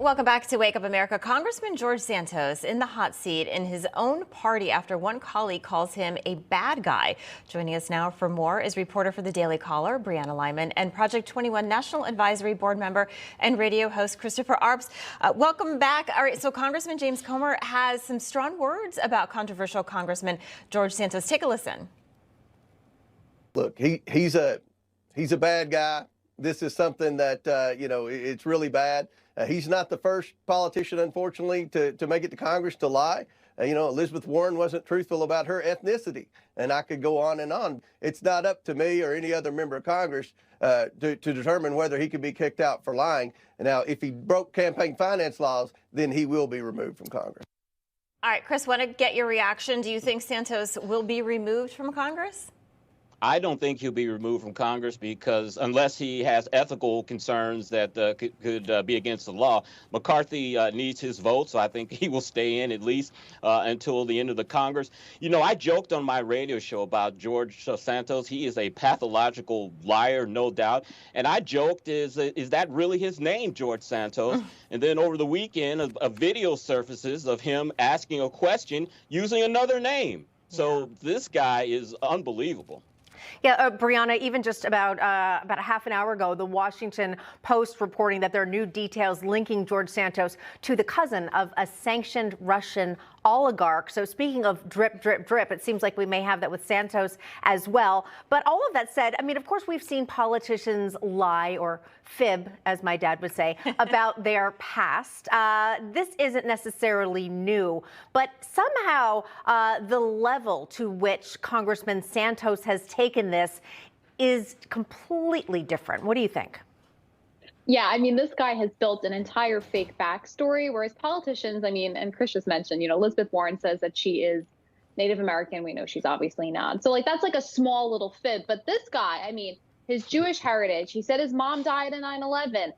Welcome back to Wake Up America. Congressman George Santos in the hot seat in his own party after one colleague calls him a bad guy. Joining us now for more is reporter for the Daily Caller, Brianna Lyman, and Project 21 National Advisory Board member and radio host Christopher Arps. Welcome back. All right, so Congressman James Comer has some strong words about controversial Congressman George Santos. Take a listen. Look, he's a bad guy. This is something that, it's really bad. He's not the first politician, unfortunately, to make it to Congress to lie. Elizabeth Warren wasn't truthful about her ethnicity, and I could go on and on. It's not up to me or any other member of Congress to determine whether he could be kicked out for lying. Now, if he broke campaign finance laws, then he will be removed from Congress. All right, Chris, want to get your reaction. Do you think Santos will be removed from Congress? I don't think he'll be removed from Congress because unless he has ethical concerns that could be against the law, McCarthy needs his vote, so I think he will stay in at least until the end of the Congress. I joked on my radio show about George Santos. He is a pathological liar, no doubt. And I joked, is that really his name, George Santos? And then over the weekend, a video surfaces of him asking a question using another name. So this guy is unbelievable. Yeah, Brianna, even just about a half an hour ago, the Washington Post reporting that there are new details linking George Santos to the cousin of a sanctioned Russian oligarch. So speaking of drip, drip, drip, it seems like we may have that with Santos as well. But all of that said, I mean, of course, we've seen politicians lie or fib, as my dad would say, about their past. This isn't necessarily new, but somehow the level to which Congressman Santos has taken this is completely different. What do you think? Yeah, I mean, this guy has built an entire fake backstory, whereas politicians, I mean, and Chris just mentioned, Elizabeth Warren says that she is Native American. We know she's obviously not. So, that's like a small little fib. But this guy, I mean, his Jewish heritage, he said his mom died in 9/11,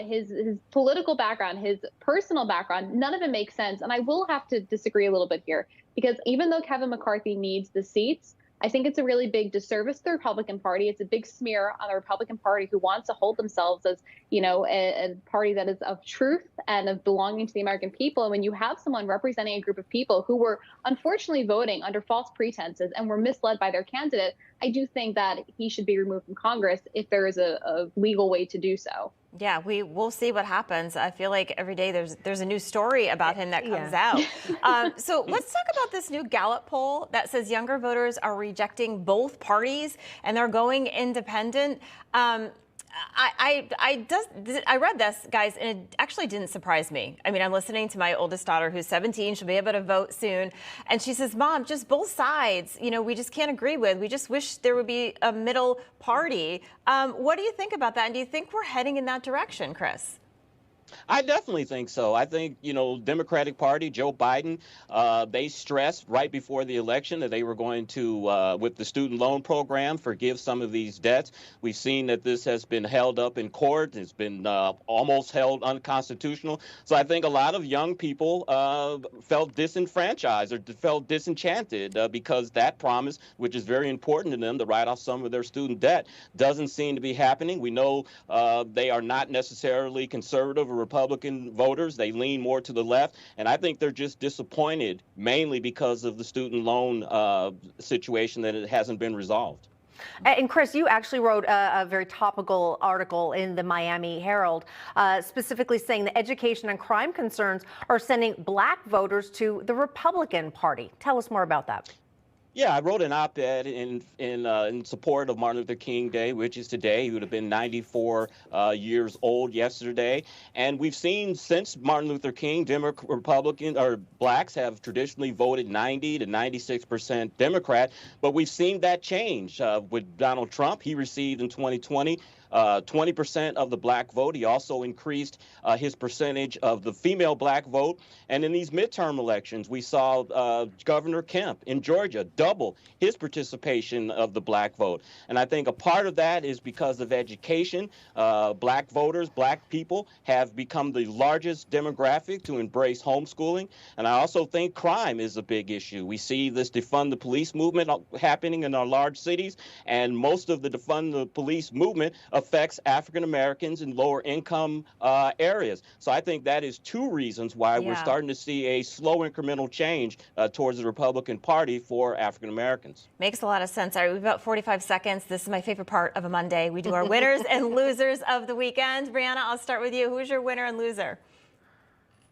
his political background, his personal background, none of it makes sense. And I will have to disagree a little bit here, because even though Kevin McCarthy needs the seats, I think it's a really big disservice to the Republican Party. It's a big smear on the Republican Party, who wants to hold themselves as, a party that is of truth and of belonging to the American people. And when you have someone representing a group of people who were unfortunately voting under false pretenses and were misled by their candidate, I do think that he should be removed from Congress if there is a legal way to do so. Yeah, we'll see what happens. I feel like every day there's a new story about him that comes out. So let's talk about this new Gallup poll that says younger voters are rejecting both parties and they're going independent. I read this, guys, and it actually didn't surprise me. I mean, I'm listening to my oldest daughter, who's 17. She'll be able to vote soon. And she says, Mom, just both sides, we just can't agree with. We just wish there would be a middle party. What do you think about that? And do you think we're heading in that direction, Chris? I definitely think so. I think, Democratic Party, Joe Biden, they stressed right before the election that they were going to, with the student loan program, forgive some of these debts. We've seen that this has been held up in court. It's been almost held unconstitutional. So I think a lot of young people felt disenfranchised or felt disenchanted because that promise, which is very important to them to write off some of their student debt, doesn't seem to be happening. We know they are not necessarily conservative or Republican voters. They lean more to the left, and I think they're just disappointed, mainly because of the student loan situation, that it hasn't been resolved. And Chris, you actually wrote a very topical article in the Miami Herald, specifically saying that education and crime concerns are sending Black voters to the Republican Party. Tell us more about that. Yeah, I wrote an op-ed in support of Martin Luther King Day, which is today. He would have been 94 years old yesterday. And we've seen since Martin Luther King, Republicans or Blacks have traditionally voted 90 to 96% Democrat. But we've seen that change with Donald Trump. He received in 2020 20% of the Black vote. He also increased his percentage of the female Black vote. And in these midterm elections, we saw Governor Kemp in Georgia double his participation of the Black vote. And I think a part of that is because of education. Black voters, Black people have become the largest demographic to embrace homeschooling. And I also think crime is a big issue. We see this defund the police movement happening in our large cities, and most of the defund the police movement affects African Americans in lower income areas. So I think that is two reasons why we're starting to see a slow incremental change towards the Republican Party for African Americans. Makes a lot of sense. All right, we've got 45 seconds. This is my favorite part of a Monday. We do our winners and losers of the weekend. Brianna, I'll start with you. Who's your winner and loser?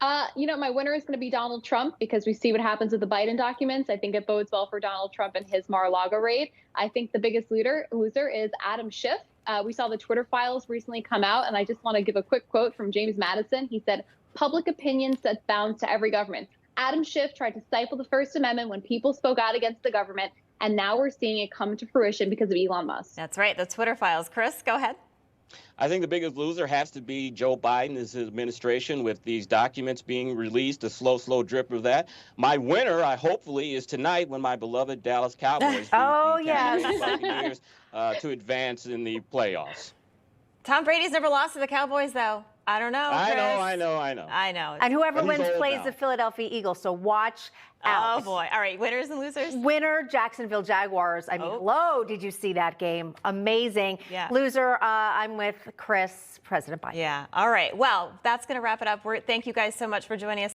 My winner is going to be Donald Trump because we see what happens with the Biden documents. I think it bodes well for Donald Trump and his Mar-a-Lago raid. I think the biggest loser is Adam Schiff. We saw the Twitter files recently come out, and I just want to give a quick quote from James Madison. He said, "Public opinion sets bounds to every government." Adam Schiff tried to stifle the First Amendment when people spoke out against the government, and now we're seeing it come to fruition because of Elon Musk. That's right, the Twitter files. Chris, go ahead. I think the biggest loser has to be Joe Biden, his administration, with these documents being released, a slow drip of that. My winner, hopefully, is tonight when my beloved Dallas Cowboys Buccaneers to advance in the playoffs. Tom Brady's never lost to the Cowboys, though. I don't know, Chris. I know. And whoever wins plays the Philadelphia Eagles, so watch out. Oh, boy. All right, winners and losers? Winner, Jacksonville Jaguars. I mean, hello, did you see that game? Amazing. Yeah. Loser, I'm with Chris, President Biden. Yeah. All right. Well, that's going to wrap it up. Thank you guys so much for joining us.